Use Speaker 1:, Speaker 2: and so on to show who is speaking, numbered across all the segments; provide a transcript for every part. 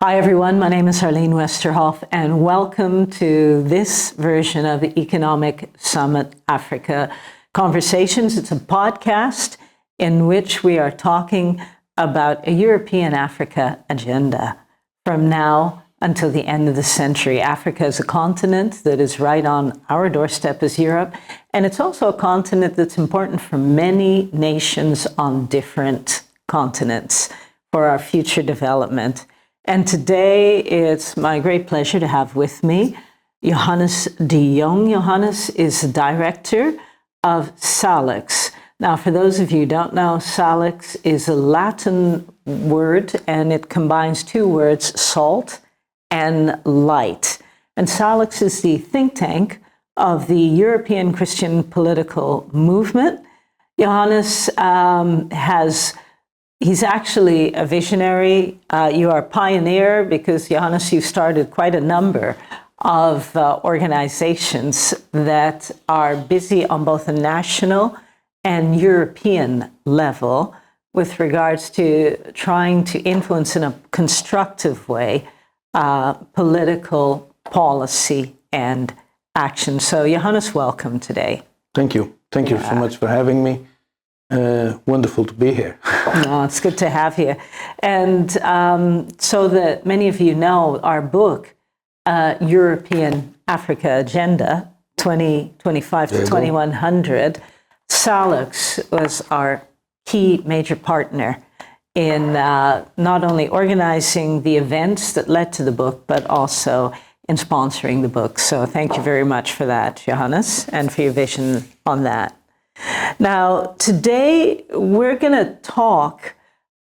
Speaker 1: Hi everyone, my name is Arleen Westerhof and welcome to this version of the Economic Summit Africa Conversations. It's a podcast in which we are talking about a European Africa agenda from now until the end of the century. Africa is a continent that is right on our doorstep as Europe, and it's also a continent that's important for many nations on different continents for our future development. And today it's my great pleasure to have with me Johannes de Jong. Johannes is the director of SALIX. Now, for those of you who don't know, SALIX is a Latin word and it combines two words, salt and light. And SALIX is the think tank of the European Christian political movement. Johannes he's actually a visionary. You are a pioneer because, Johannes, you started quite a number of organizations that are busy on both a national and European level with regards to trying to influence in a constructive way political policy and action. So, Johannes, welcome today.
Speaker 2: Thank you. Thank you so much for having me. Wonderful to be here.
Speaker 1: No, it's good to have you. And so that many of you know, our book, European Africa Agenda 2025 to 2100, SALIX was our key major partner in not only organizing the events that led to the book, but also in sponsoring the book. So thank you very much for that, Johannes, and for your vision on that. Now, today we're going to talk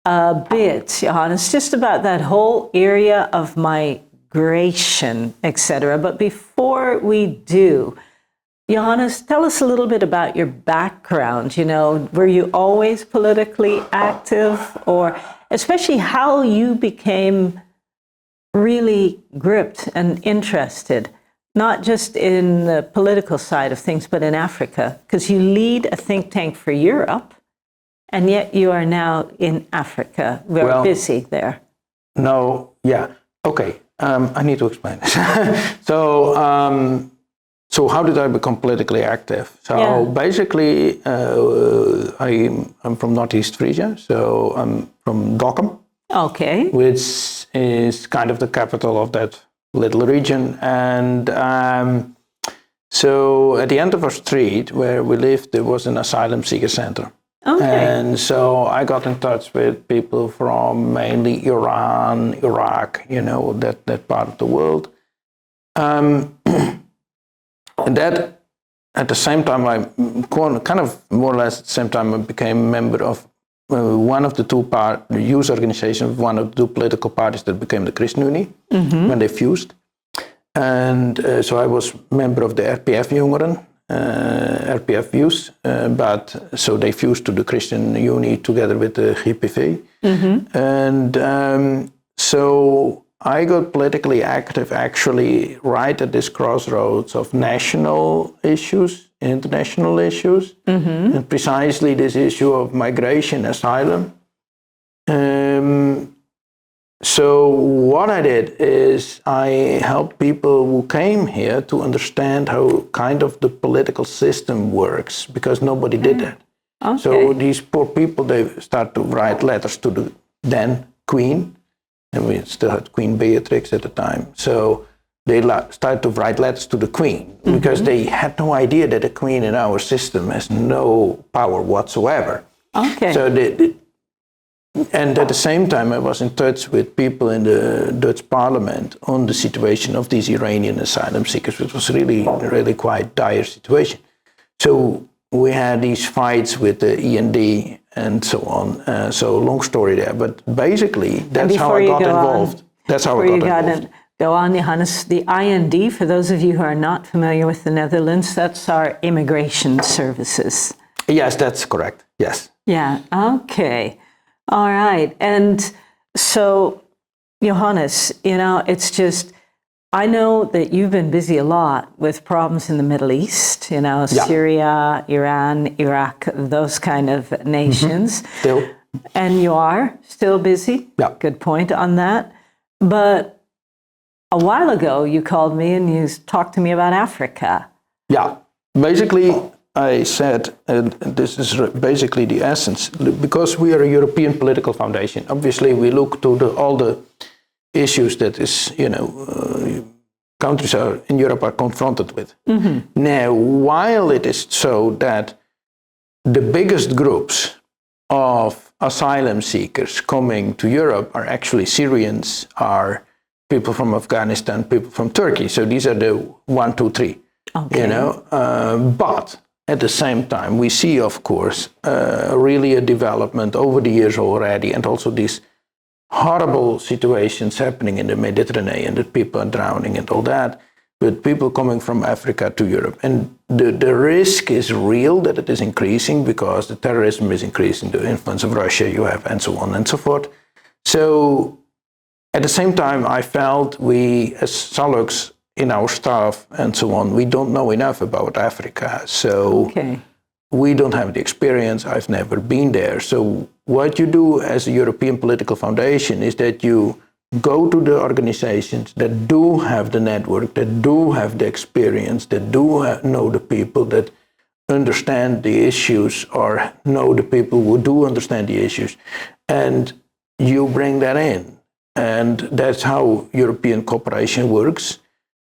Speaker 1: a bit, Johannes, just about that whole area of migration, etc. But before we do, Johannes, tell us a little bit about your background. You know, were you always politically active, or especially how you became really gripped and interested, not just in the political side of things, but in Africa, because you lead a think tank for Europe, and yet you are now in Africa. We're busy there.
Speaker 2: No, yeah, okay. I need to explain this. So how did I become politically active? So basically, I'm from Northeast Frisia, so I'm from Dokkum, which is kind of the capital of that little region. And so at the end of our street where we lived, there was an asylum seeker center. And so I got in touch with people from mainly Iran, Iraq, you know, that part of the world. And that, at the same time, I kind of more or less at the same time, I became a member of one of the the youth organization of one of the two political parties that became the Christian Unie when they fused. And so I was member of the RPF Jongeren, RPF Youth, but so they fused to the Christian Unie together with the GPV. And so I got politically active actually right at this crossroads of national issues, international issues, and precisely this issue of migration, asylum. So what I did is I helped people who came here to understand how kind of the political system works, because nobody did that. So these poor people, they start to write letters to the then Queen, and we still had Queen Beatrix at the time. So they started to write letters to the Queen because they had no idea that the Queen in our system has no power whatsoever. So and at the same time, I was in touch with people in the Dutch parliament on the situation of these Iranian asylum seekers, which was really, really quite dire situation. So we had these fights with the END and so on. So long story there, but basically that's how I got involved. That's how I got involved.
Speaker 1: Go on, Johannes. The IND, for those of you who are not familiar with the Netherlands, that's our immigration services.
Speaker 2: Yes, that's correct. Yes.
Speaker 1: Yeah. Okay. All right. And so, Johannes, you know, it's just, I know that you've been busy a lot with problems in the Middle East, you know, Syria, Iran, Iraq, those kind of nations.
Speaker 2: Still.
Speaker 1: And you are still busy?
Speaker 2: Yeah.
Speaker 1: Good point on that. But a while ago, you called me and you talked to me about Africa.
Speaker 2: Yeah, basically, I said, and this is basically the essence, because we are a European political foundation. Obviously, we look to all the issues that is, countries in Europe are confronted with. Now, while it is so that the biggest groups of asylum seekers coming to Europe are actually Syrians, are people from Afghanistan, people from Turkey. So these are the 1, 2, 3. Okay. But at the same time, we see, of course, really a development over the years already, and also these horrible situations happening in the Mediterranean, that people are drowning and all that, with people coming from Africa to Europe. And the risk is real that it is increasing because the terrorism is increasing, the influence of Russia you have, and so on and so forth. So at the same time, I felt we, as Salux, in our staff and so on, we don't know enough about Africa. So we don't have the experience. I've never been there. So what you do as a European political foundation is that you go to the organizations that do have the network, that do have the experience, that do know the people, that understand the issues, or know the people who do understand the issues, and you bring that in. And that's how European cooperation works,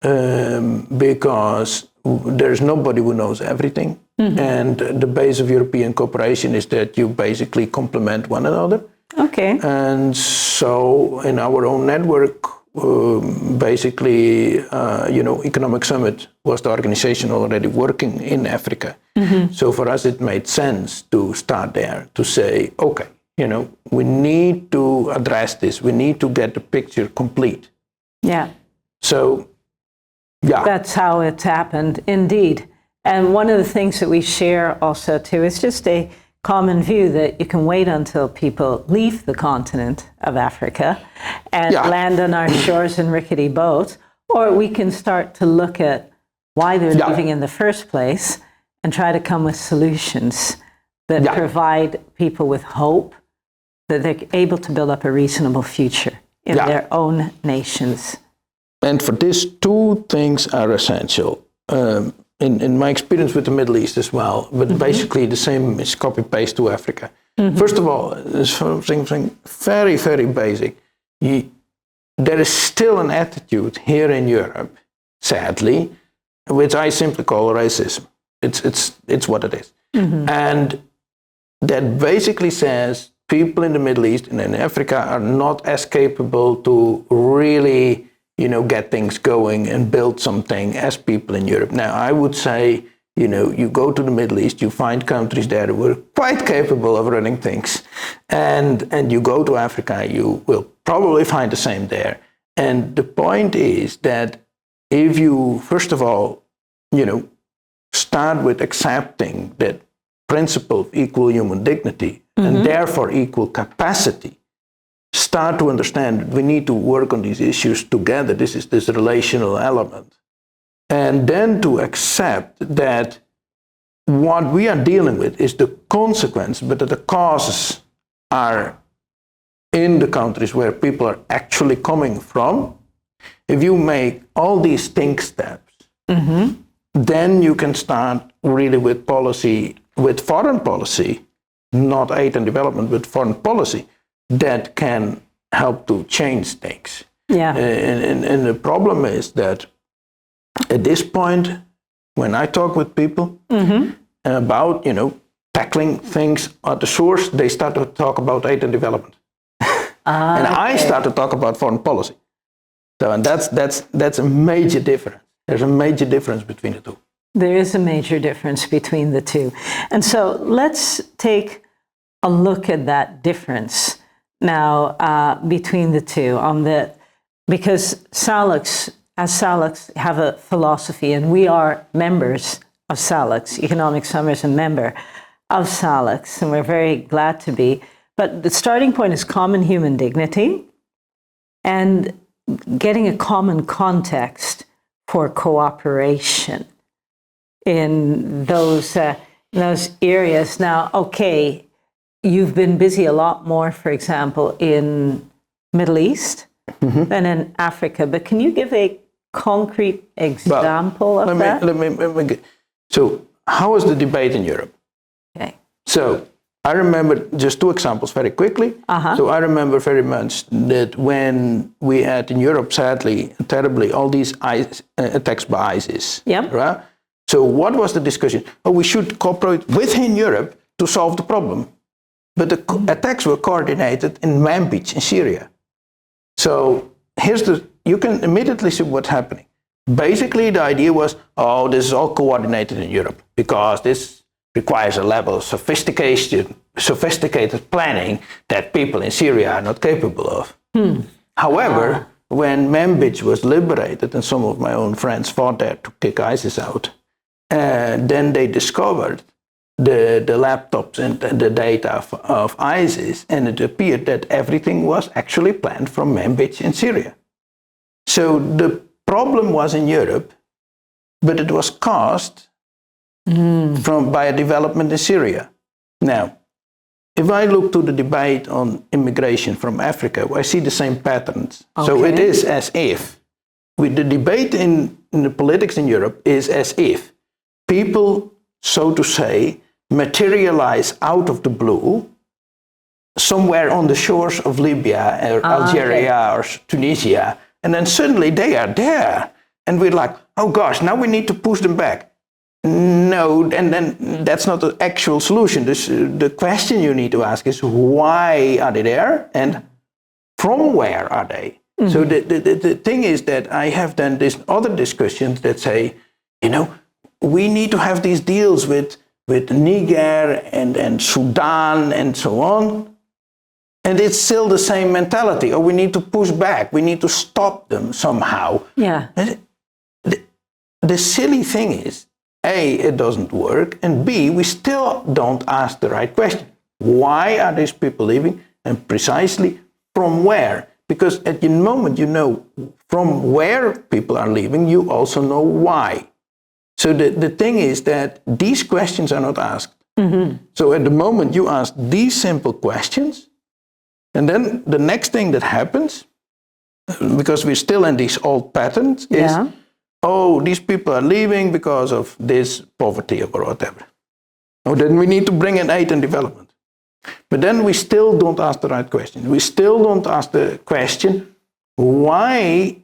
Speaker 2: because there's nobody who knows everything. And the base of European cooperation is that you basically complement one another.
Speaker 1: Okay.
Speaker 2: And so in our own network, basically, Economic Summit was the organization already working in Africa. So for us, it made sense to start there, to say, okay, we need to address this. We need to get the picture complete.
Speaker 1: Yeah.
Speaker 2: So, yeah.
Speaker 1: That's how it's happened, indeed. And one of the things that we share also, too, is just a common view that you can wait until people leave the continent of Africa and land on our shores in rickety boats, or we can start to look at why they're leaving in the first place and try to come with solutions that provide people with hope that they're able to build up a reasonable future in their own nations.
Speaker 2: And for this, two things are essential. In my experience with the Middle East as well, but basically the same is copy-paste to Africa. First of all, there's something very, very basic. There is still an attitude here in Europe, sadly, which I simply call racism. It's what it is. And that basically says people in the Middle East and in Africa are not as capable to really get things going and build something as people in Europe. Now, I would say, you go to the Middle East, you find countries there who are quite capable of running things. And you go to Africa, you will probably find the same there. And the point is that if you, first of all, start with accepting that principle of equal human dignity and therefore equal capacity, start to understand that we need to work on these issues together. This is this relational element. And then to accept that what we are dealing with is the consequence, but that the causes are in the countries where people are actually coming from. If you make all these think steps, then you can start really with policy, with foreign policy, not aid and development, but foreign policy, that can help to change things. Yeah. And the problem is that at this point, when I talk with people about, tackling things at the source, they start to talk about aid and development. And I start to talk about foreign policy. So, and that's a major difference. There's a major difference between the two.
Speaker 1: There is a major difference between the two. And so let's take a look at that difference now between the two, because Salux have a philosophy, and we are members of Salux. Economic Summit is a member of Salux, and we're very glad to be. But the starting point is common human dignity and getting a common context for cooperation in those areas. Now, okay, you've been busy a lot more, for example, in Middle East than in Africa. But can you give a concrete example of that?
Speaker 2: Let me so, how was the debate in Europe?
Speaker 1: Okay.
Speaker 2: So, I remember just two examples very quickly. So, I remember very much that when we had in Europe, sadly, terribly, all these attacks by ISIS.
Speaker 1: Yeah.
Speaker 2: Right? So, what was the discussion? Oh, we should cooperate within Europe to solve the problem. But the attacks were coordinated in Manbij in Syria. So you can immediately see what's happening. Basically, the idea was, oh, this is all coordinated in Europe because this requires a level of sophisticated planning that people in Syria are not capable of. However, when Manbij was liberated and some of my own friends fought there to kick ISIS out, then they discovered the laptops and the data of ISIS, and it appeared that everything was actually planned from Manbij in Syria. So the problem was in Europe, but it was caused by a development in Syria. Now, if I look to the debate on immigration from Africa, I see the same patterns. Okay. So it is as if, with the debate in the politics in Europe is as if people, so to say, materialize out of the blue somewhere on the shores of Libya or Algeria or Tunisia, and then suddenly they are there. And we're like, oh gosh, now we need to push them back. No, and then that's not the actual solution. The question you need to ask is, why are they there? And from where are they? So the thing is that I have done these other discussions that say, we need to have these deals with Niger and Sudan and so on. And it's still the same mentality. Oh, we need to push back. We need to stop them somehow.
Speaker 1: Yeah.
Speaker 2: The silly thing is, A, it doesn't work. And B, we still don't ask the right question. Why are these people leaving? And precisely from where? Because at the moment you know from where people are leaving, you also know why. So the thing is that these questions are not asked. So at the moment you ask these simple questions, and then the next thing that happens, because we're still in these old patterns, is, oh, these people are leaving because of this poverty or whatever. Oh, then we need to bring in aid and development. But then we still don't ask the right question. We still don't ask the question, why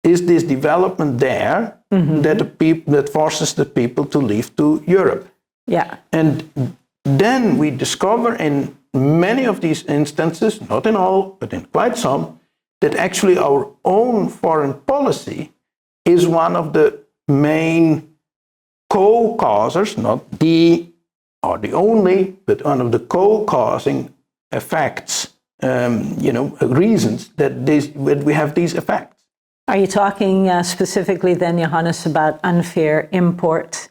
Speaker 2: is this development there that forces the people to leave to Europe?
Speaker 1: Yeah.
Speaker 2: And then we discover in many of these instances, not in all, but in quite some, that actually our own foreign policy is one of the main co-causers, not the or the only, but one of the co-causing effects, reasons that we have these effects.
Speaker 1: Are you talking specifically then, Johannes, about unfair import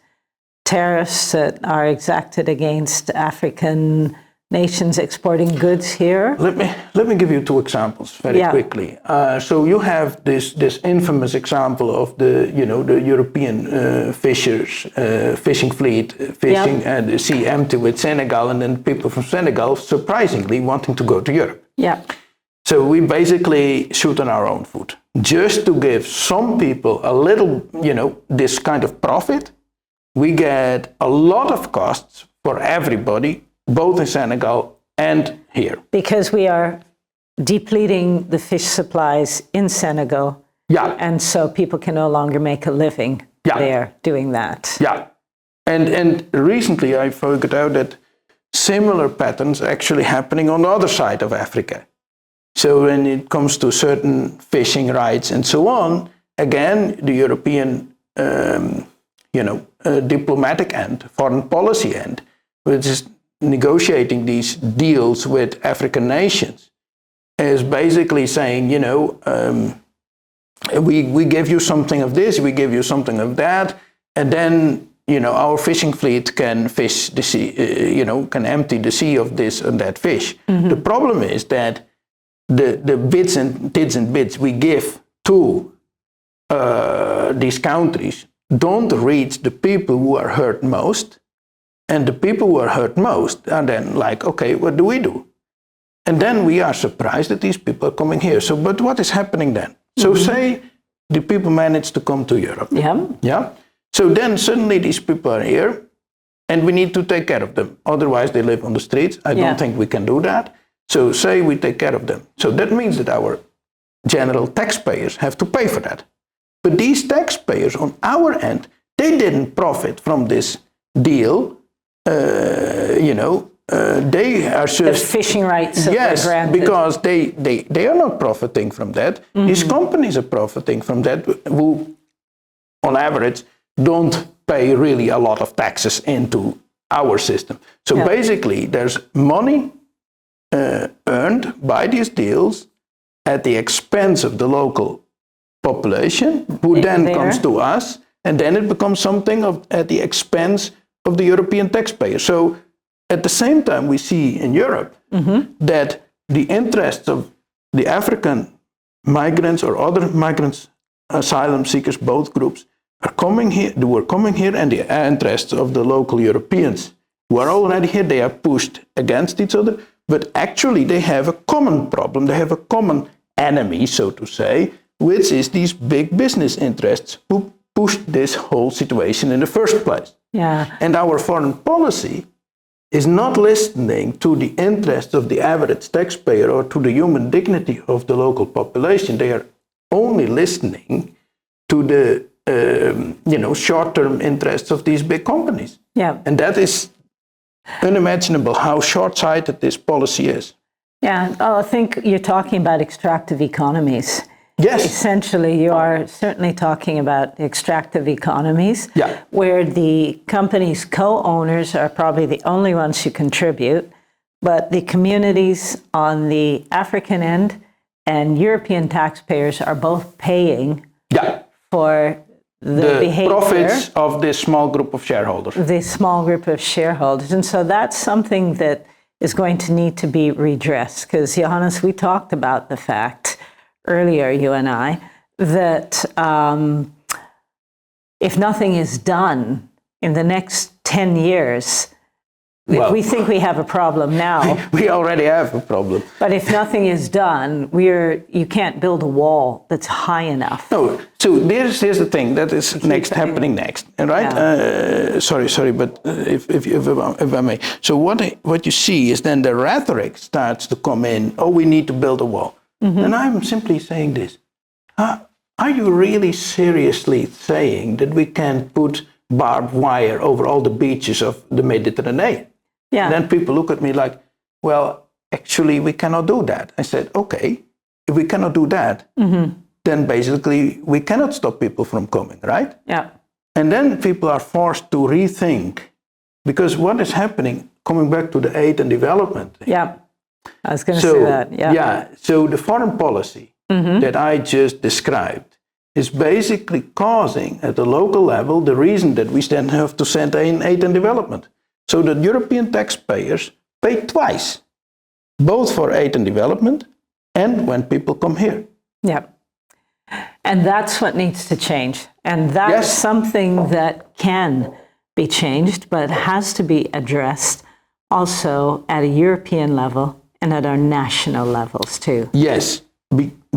Speaker 1: tariffs that are exacted against African nations exporting goods here?
Speaker 2: Let me give you two examples very quickly. So you have this infamous example of the European fishing fleet fishing the sea empty with Senegal, and then people from Senegal surprisingly wanting to go to Europe.
Speaker 1: Yeah.
Speaker 2: So we basically shoot on our own foot just to give some people a little, this kind of profit. We get a lot of costs for everybody, both in Senegal and here.
Speaker 1: Because we are depleting the fish supplies in Senegal.
Speaker 2: Yeah.
Speaker 1: And so people can no longer make a living there doing that.
Speaker 2: Yeah. And recently I figured out that similar patterns are actually happening on the other side of Africa. So when it comes to certain fishing rights and so on, again, the European, diplomatic end, foreign policy end, which is negotiating these deals with African nations, is basically saying, we give you something of this, we give you something of that, and then, our fishing fleet can fish the sea, can empty the sea of this and that fish. The problem is that the bits and bits we give to these countries don't reach the people who are hurt most. And the people who are hurt most are then like, okay, what do we do? And then we are surprised that these people are coming here. So, but what is happening then? So say the people manage to come to Europe.
Speaker 1: Yeah.
Speaker 2: Yeah. So then suddenly these people are here and we need to take care of them. Otherwise they live on the streets. I don't think we can do that. So say we take care of them. So that means that our general taxpayers have to pay for that. But these taxpayers on our end, they didn't profit from this deal. They are just
Speaker 1: The fishing rights that
Speaker 2: yes,
Speaker 1: were granted.
Speaker 2: because they are not profiting from that. These companies are profiting from that, who, on average, don't pay really a lot of taxes into our system. So basically, there's money earned by these deals at the expense of the local population, who then comes to us, and then it becomes something at the expense of the European taxpayer. So at the same time, we see in Europe that the interests of the African migrants or other migrants, asylum seekers, both groups, are coming here. They were coming here, and the interests of the local Europeans who are already here, they are pushed against each other. But actually, they have a common problem. They have a common enemy, so to say, which is these big business interests who pushed this whole situation in the first place.
Speaker 1: Yeah.
Speaker 2: And our foreign policy is not listening to the interests of the average taxpayer or to the human dignity of the local population. They are only listening to the short-term interests of these big companies.
Speaker 1: Yeah.
Speaker 2: And that is unimaginable how short-sighted this policy is.
Speaker 1: Yeah. Oh, I think you're talking about extractive economies.
Speaker 2: Yes.
Speaker 1: Essentially, you are certainly talking about extractive economies, where the company's co-owners are probably the only ones who contribute, but the communities on the African end and European taxpayers are both paying for the behavior,
Speaker 2: profits of this small group of shareholders.
Speaker 1: This small group of shareholders. And so that's something that is going to need to be redressed, because Johannes, we talked about the fact earlier, you and I, that if nothing is done in the next 10 years, we think we have a problem now.
Speaker 2: We already have a problem.
Speaker 1: But if nothing is done, you can't build a wall that's high enough.
Speaker 2: No, so here's the thing that is happening next, right? Sorry, but if I may. So what you see is then the rhetoric starts to come in. Oh, we need to build a wall. And I'm simply saying this. Are you really seriously saying that we can put barbed wire over all the beaches of the Mediterranean?
Speaker 1: Yeah.
Speaker 2: And then people look at me like, well, actually, we cannot do that. I said, okay, if we cannot do that, then basically we cannot stop people from coming, right?
Speaker 1: Yeah.
Speaker 2: And then people are forced to rethink, because what is happening, coming back to the aid and development thing,
Speaker 1: I was going to say that.
Speaker 2: So the foreign policy that I just described is basically causing at the local level the reason that we then have to send in aid and development. So the European taxpayers pay twice, both for aid and development and when people come here.
Speaker 1: Yeah. And that's what needs to change. And that's something that can be changed, but has to be addressed also at a European level and at our national levels too.
Speaker 2: Yes,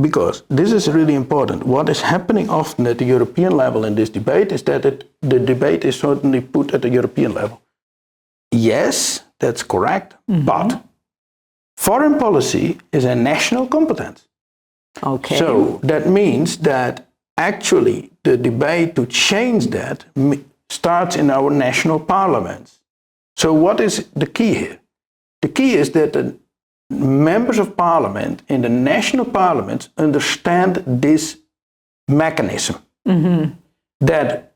Speaker 2: because this is really important. What is happening often at the European level in this debate is that the debate is certainly put at the European level. Yes, that's correct, but foreign policy is a national competence.
Speaker 1: Okay.
Speaker 2: So that means that actually the debate to change that starts in our national parliaments. So what is the key here? The key is that the members of parliament in the national parliaments understand this mechanism that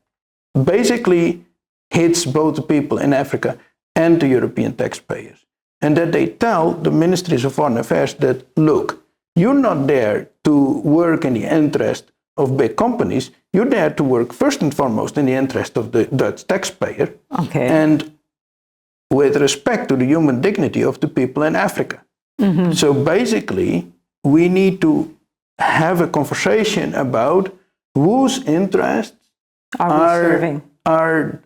Speaker 2: basically hits both the people in Africa and the European taxpayers. And that they tell the ministries of foreign affairs that, look, you're not there to work in the interest of big companies. You're there to work first and foremost in the interest of the Dutch taxpayer.
Speaker 1: Okay.
Speaker 2: And with respect to the human dignity of the people in Africa. So basically, we need to have a conversation about whose interests are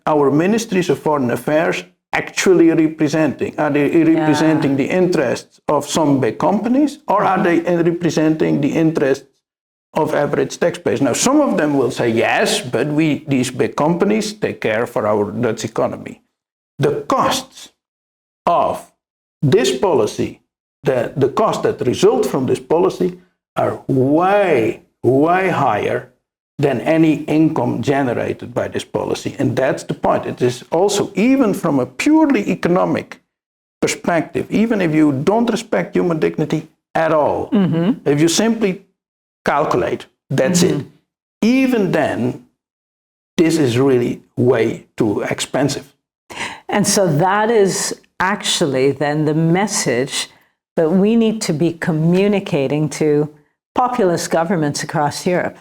Speaker 2: our ministries of foreign affairs actually representing? Are they representing the interests of some big companies, or are they representing the interests of average taxpayers? Now, some of them will say yes, but these big companies take care for our Dutch economy. The costs of this policy, the costs that result from this policy are way, way higher than any income generated by this policy. And that's the point. It is also, even from a purely economic perspective, even if you don't respect human dignity at all, if you simply calculate, that's it. Even then, this is really way too expensive.
Speaker 1: And so that is actually then the message that we need to be communicating to populist governments across Europe.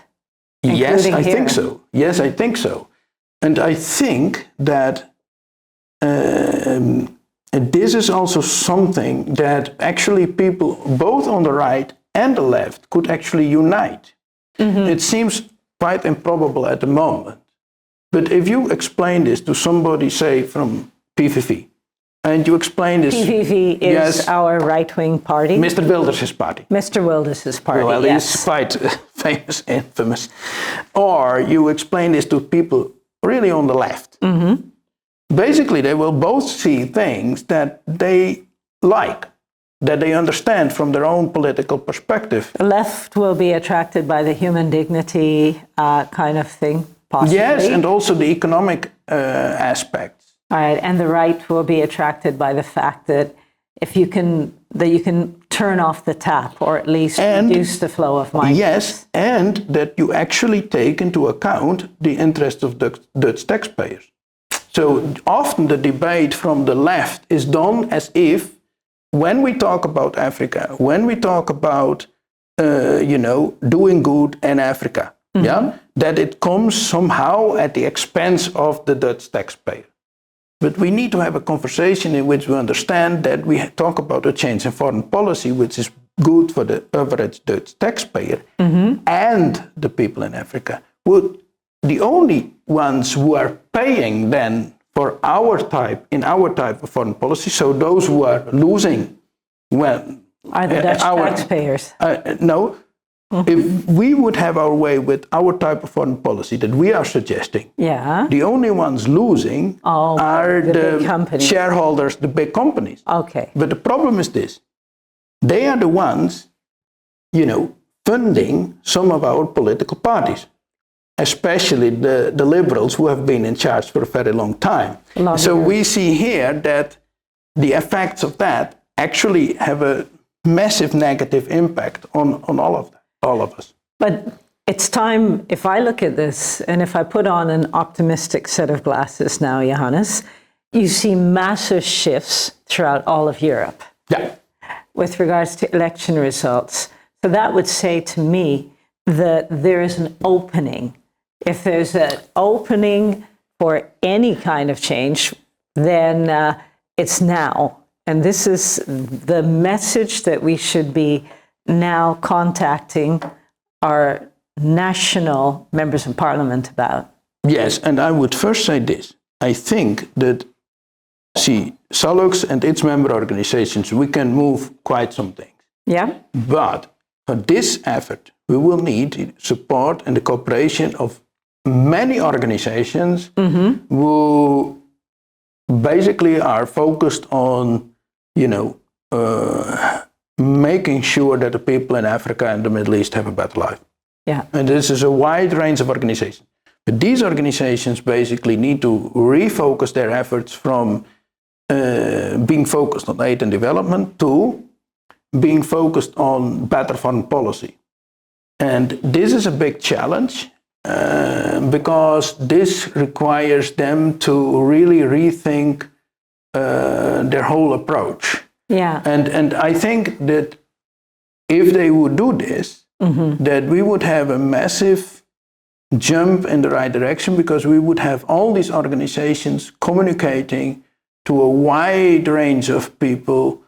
Speaker 2: Yes, I think so. Yes, I think so. And I think that this is also something that actually people, both on the right and the left, could actually unite. It seems quite improbable at the moment. But if you explain this to somebody, say, from PVV, and you explain this...
Speaker 1: PVV is our right-wing party.
Speaker 2: Mr. Wilders' party.
Speaker 1: Mr. Wilders' party,
Speaker 2: well, he's quite famous, infamous. Or you explain this to people really on the left. Basically, they will both see things that they like, that they understand from their own political perspective.
Speaker 1: The left will be attracted by the human dignity kind of thing, possibly.
Speaker 2: Yes, and also the economic aspects.
Speaker 1: All right, and the right will be attracted by the fact that you can turn off the tap, or at least reduce the flow of migrants.
Speaker 2: Yes, and that you actually take into account the interests of Dutch taxpayers. So often the debate from the left is done as if, when we talk about Africa, when we talk about doing good in Africa, that it comes somehow at the expense of the Dutch taxpayer. But we need to have a conversation in which we understand that we talk about a change in foreign policy, which is good for the average Dutch taxpayer and the people in Africa. The only ones who are paying then for our type of foreign policy, so those who are losing,
Speaker 1: are the Dutch taxpayers.
Speaker 2: No. If we would have our way with our type of foreign policy that we are suggesting, the only ones losing are the shareholders, the big companies.
Speaker 1: Okay.
Speaker 2: But the problem is this. They are the ones, funding some of our political parties, especially the liberals who have been in charge for a very long time. So we see here that the effects of that actually have a massive negative impact on all of us.
Speaker 1: But it's time, if I look at this, and if I put on an optimistic set of glasses now, Johannes, you see massive shifts throughout all of Europe with regards to election results. So that would say to me that there is an opening. If there's an opening for any kind of change, then it's now. And this is the message that we should be now contacting our national members of parliament about.
Speaker 2: Yes, and I would first say this. I think that, Salux and its member organizations, we can move quite some things.
Speaker 1: Yeah.
Speaker 2: But for this effort, we will need support and the cooperation of many organizations who basically are focused on, making sure that the people in Africa and the Middle East have a better life.
Speaker 1: Yeah.
Speaker 2: And this is a wide range of organizations. But these organizations basically need to refocus their efforts from being focused on aid and development to being focused on better foreign policy. And this is a big challenge because this requires them to really rethink their whole approach.
Speaker 1: Yeah.
Speaker 2: And I think that if they would do this, that we would have a massive jump in the right direction, because we would have all these organizations communicating to a wide range of people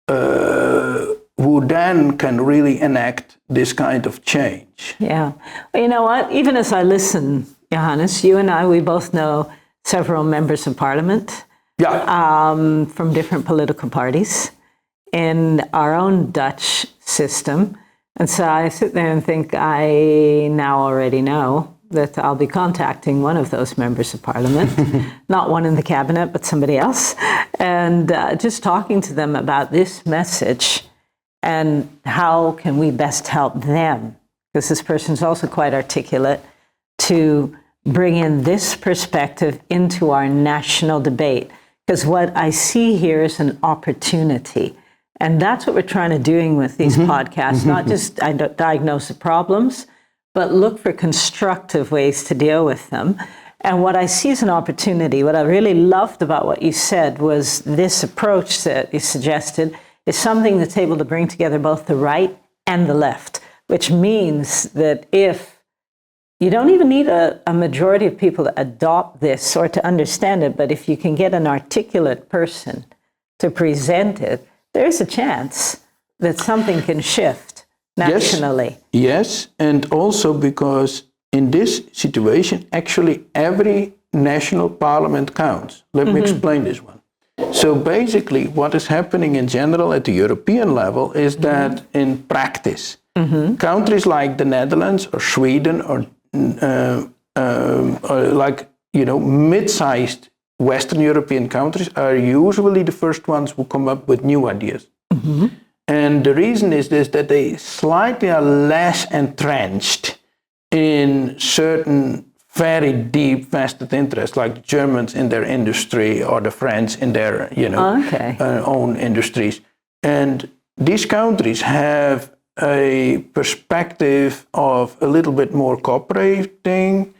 Speaker 2: who then can really enact this kind of change.
Speaker 1: Yeah. Well, you know what? Even as I listen, Johannes, you and I, we both know several members of parliament. from different political parties in our own Dutch system. And so I sit there and think, I now already know that I'll be contacting one of those members of parliament, not one in the cabinet, but somebody else, and just talking to them about this message and how can we best help them, because this person's also quite articulate, to bring in this perspective into our national debate. Because what I see here is an opportunity. And that's what we're trying to doing with these podcasts, not just diagnose the problems, but look for constructive ways to deal with them. And what I see as an opportunity, what I really loved about what you said was this approach that you suggested is something that's able to bring together both the right and the left, which means that if you don't even need a majority of people to adopt this or to understand it, but if you can get an articulate person to present it, there's a chance that something can shift nationally.
Speaker 2: Yes, and also because in this situation, actually every national parliament counts. Let me explain this one. So basically, what is happening in general at the European level is that in practice, countries like the Netherlands or Sweden or like, mid-sized Western European countries are usually the first ones who come up with new ideas. And the reason is this, that they slightly are less entrenched in certain very deep vested interests, like the Germans in their industry or the French in their, own industries. And these countries have a perspective of a little bit more cooperating,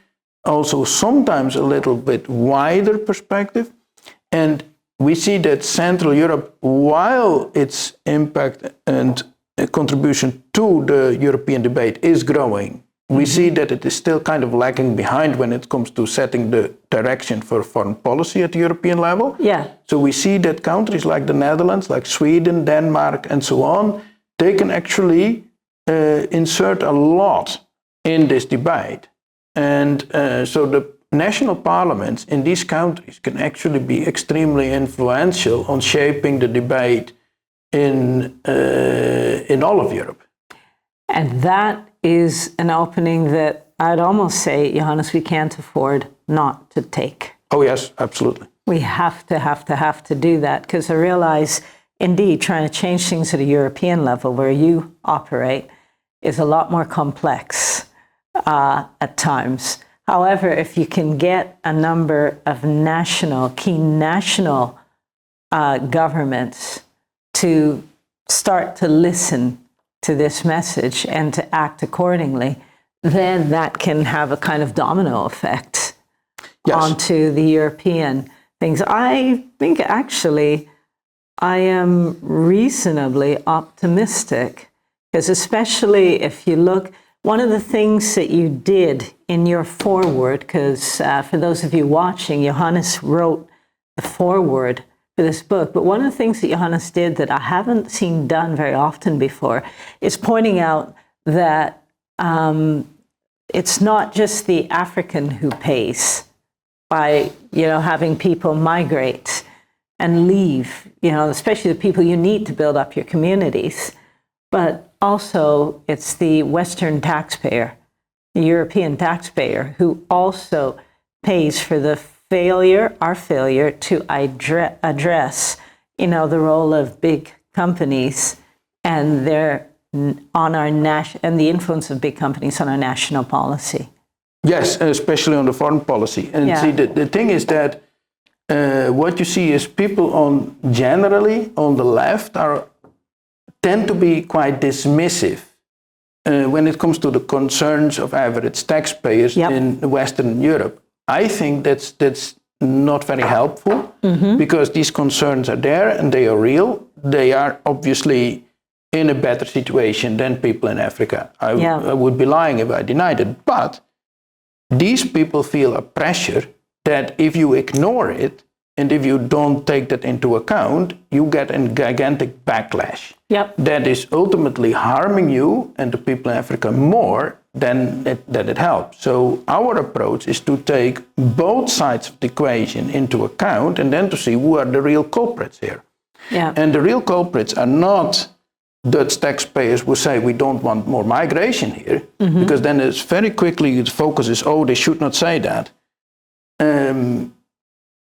Speaker 2: also sometimes a little bit wider perspective. And we see that Central Europe, while its impact and contribution to the European debate is growing, we see that it is still kind of lagging behind when it comes to setting the direction for foreign policy at the European level. So we see that countries like the Netherlands, like Sweden, Denmark, and so on, they can actually insert a lot in this debate. And so the national parliaments in these countries can actually be extremely influential on shaping the debate in all of Europe.
Speaker 1: And that is an opening that I'd almost say, Johannes, we can't afford not to take.
Speaker 2: Oh, yes, absolutely.
Speaker 1: We have to do that, because I realize, indeed, trying to change things at a European level where you operate is a lot more complex at times. However, if you can get a number of key national governments to start to listen to this message and to act accordingly, then that can have a kind of domino effect onto the European things. I think actually I am reasonably optimistic, because especially if you look, one of the things that you did in your foreword, because for those of you watching, Johannes wrote the foreword for this book, but one of the things that Johannes did that I haven't seen done very often before is pointing out that it's not just the African who pays by, having people migrate and leave, especially the people you need to build up your communities, but also it's the Western taxpayer, the European taxpayer, who also pays for our failure to address, the role of big companies and and the influence of big companies on our national policy.
Speaker 2: Yes, especially on the foreign policy. And see, the thing is that what you see is people generally on the left tend to be quite dismissive when it comes to the concerns of average taxpayers in Western Europe. I think that's not very helpful, because these concerns are there and they are real. They are obviously in a better situation than people in Africa. I would be lying if I denied it. But these people feel a pressure that if you ignore it, and if you don't take that into account, you get a gigantic backlash.
Speaker 1: Yep.
Speaker 2: That is ultimately harming you and the people in Africa more than it helps. So our approach is to take both sides of the equation into account and then to see who are the real culprits here.
Speaker 1: Yeah.
Speaker 2: And the real culprits are not Dutch taxpayers who say we don't want more migration here, because then it's very quickly the focus is, oh, they should not say that.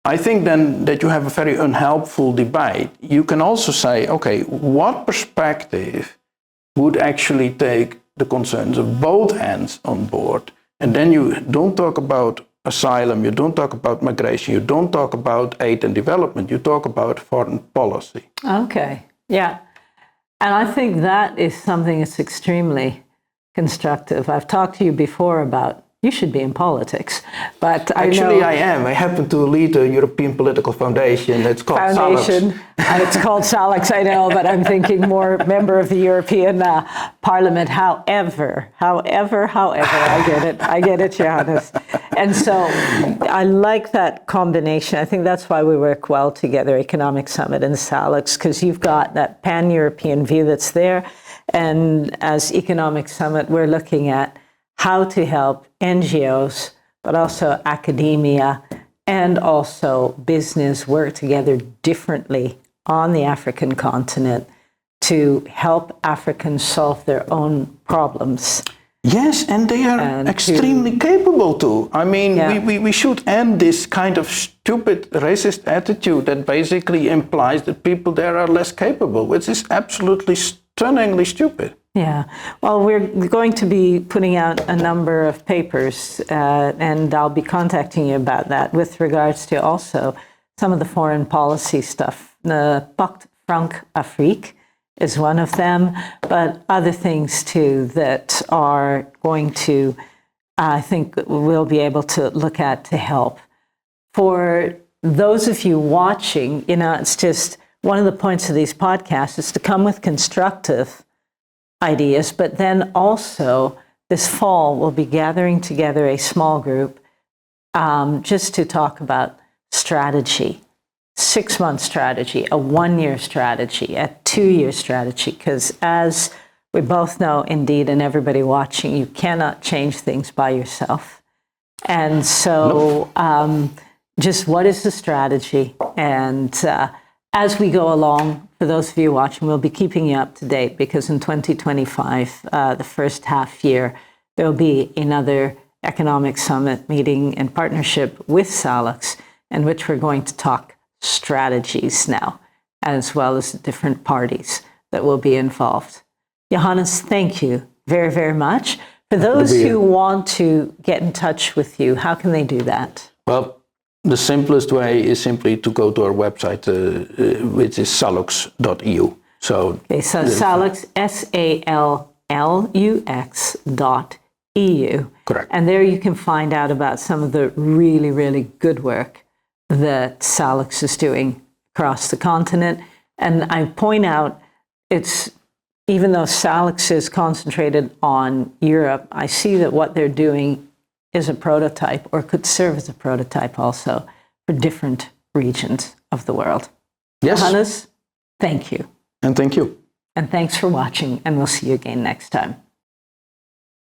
Speaker 2: I think then that you have a very unhelpful debate. You can also say, okay, what perspective would actually take the concerns of both ends on board? And then you don't talk about asylum, you don't talk about migration, you don't talk about aid and development, you talk about foreign policy.
Speaker 1: Okay, yeah. And I think that is something that's extremely constructive. I've talked to you before about you should be in politics, but
Speaker 2: Actually, I am. I happen to lead a European political foundation. It's called
Speaker 1: foundation. It's called SALEX, I know, but I'm thinking more member of the European Parliament. However, I get it, Johannes. And so I like that combination. I think that's why we work well together, Economic Summit and SALEX, because you've got that pan-European view that's there. And as Economic Summit, we're looking at how to help NGOs, but also academia and also business work together differently on the African continent to help Africans solve their own problems.
Speaker 2: Yes, and they are extremely capable too. I mean, we should end this kind of stupid racist attitude that basically implies that people there are less capable, which is absolutely stunningly stupid.
Speaker 1: Yeah, well, we're going to be putting out a number of papers, and I'll be contacting you about that with regards to also some of the foreign policy stuff. The Pacte Frank-Afrique is one of them, but other things too that are going to, I think, we'll be able to look at to help. For those of you watching, it's just one of the points of these podcasts is to come with constructive ideas, but then also this fall we'll be gathering together a small group just to talk about strategy, 6-month strategy, a 1-year strategy, a 2-year strategy, because as we both know, indeed, and everybody watching, you cannot change things by yourself. And so just what is the strategy? And as we go along, for those of you watching, we'll be keeping you up to date because in 2025, the first half year, there'll be another economic summit meeting in partnership with SALEX, in which we're going to talk strategies now, as well as the different parties that will be involved. Johannes, thank you very, very much. For those who want to get in touch with you, how can they do that?
Speaker 2: Well, the simplest way is simply to go to our website, which is salux.eu. So
Speaker 1: SALEX, SALLUX.eu.
Speaker 2: Correct.
Speaker 1: And there you can find out about some of the really, really good work that SALEX is doing across the continent. And I point out, even though SALEX is concentrated on Europe, I see that what they're doing is a prototype, or could serve as a prototype also for different regions of the world.
Speaker 2: Yes.
Speaker 1: Johannes, thank you.
Speaker 2: And thank you.
Speaker 1: And thanks for watching, and we'll see you again next time.